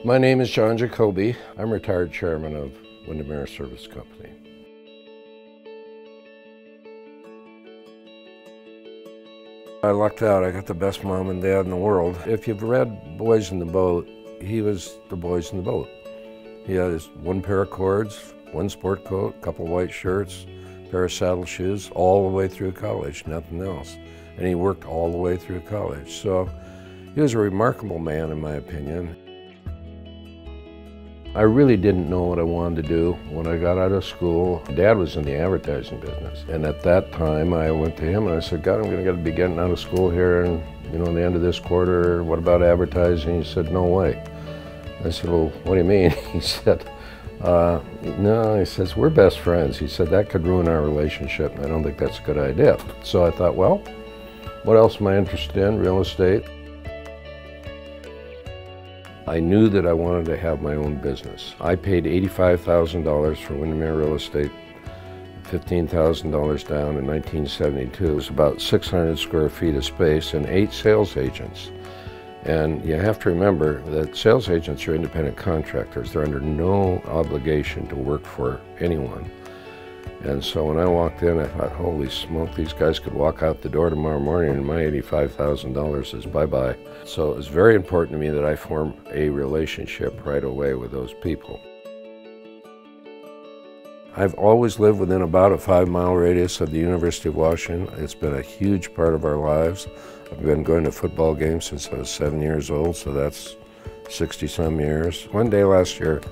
My name is John Jacobi. I'm retired chairman of Windermere Service Company. I lucked out. I got the best mom and dad in the world. If you've read Boys in the Boat, he was the boys in the boat. He had his one pair of cords, one sport coat, a couple white shirts, a pair of saddle shoes, all the way through college, nothing else. And he worked all the way through college. So he was a remarkable man, in my opinion. I really didn't know what I wanted to do when I got out of school. Dad was in the advertising business. And at that time, I went to him and I said, God, I'm going to be getting out of school here and, the end of this quarter, what about advertising? He said, no way. I said, well, what do you mean? He said, no, he says, we're best friends. He said, that could ruin our relationship, and I don't think that's a good idea. So I thought, well, what else am I interested in? Real estate. I knew that I wanted to have my own business. I paid $85,000 for Windermere Real Estate, $15,000 down in 1972. It was about 600 square feet of space and 8 sales agents. And you have to remember that sales agents are independent contractors. They're under no obligation to work for anyone. And so when I walked in, I thought, holy smoke, these guys could walk out the door tomorrow morning and my $85,000 is bye-bye. So it was very important to me that I form a relationship right away with those people. I've always lived within about a 5-mile radius of the University of Washington. It's been a huge part of our lives. I've been going to football games since I was 7 years old, so that's 60-some years. One day last year,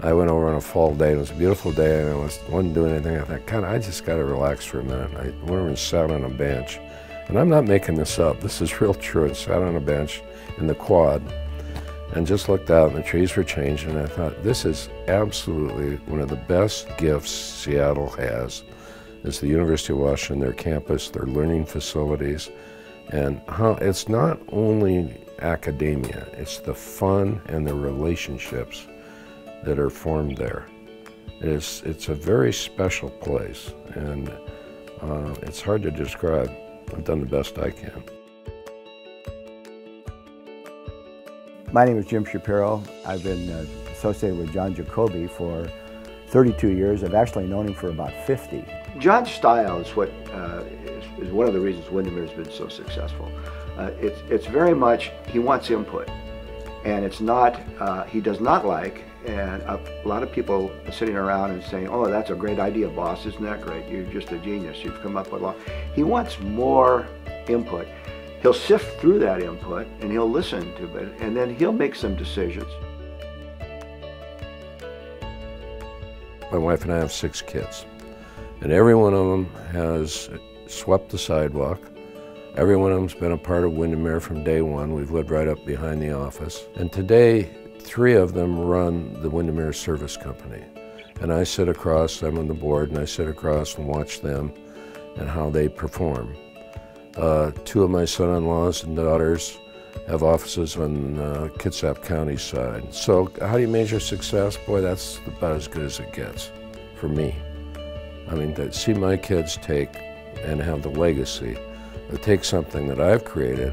I went over on a fall day. It was a beautiful day, and I wasn't doing anything. I thought, I just got to relax for a minute. I went over and sat on a bench. And I'm not making this up. This is real true. I sat on a bench in the quad and just looked out, and the trees were changing. And I thought, this is absolutely one of the best gifts Seattle has. It's the University of Washington, their campus, their learning facilities, and how it's not only academia, it's the fun and the relationships that are formed there. It's a very special place, and it's hard to describe. I've done the best I can. My name is Jim Shapiro. I've been associated with John Jacobi for 32 years. I've actually known him for about 50. John's style is what is one of the reasons Windermere's been so successful. It's very much, he wants input. And it's not, he does not like, and a lot of people are sitting around and saying, oh, that's a great idea, boss, isn't that great? You're just a genius, you've come up with a lot. He wants more input. He'll sift through that input and he'll listen to it, and then he'll make some decisions. My wife and I have 6 kids, and every one of them has swept the sidewalk. Every one of them's been a part of Windermere from day one. We've lived right up behind the office. And today, 3 of them run the Windermere Service Company. And I sit across, I'm on the board, and I sit across and watch them and how they perform. 2 of my son-in-laws and daughters have offices on Kitsap County side. So how do you measure success? Boy, that's about as good as it gets for me. I mean, to see my kids take and have the legacy, to take something that I've created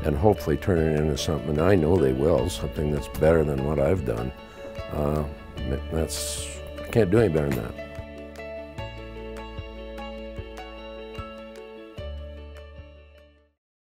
and hopefully turn it into something, I know they will, something that's better than what I've done. I can't do any better than that.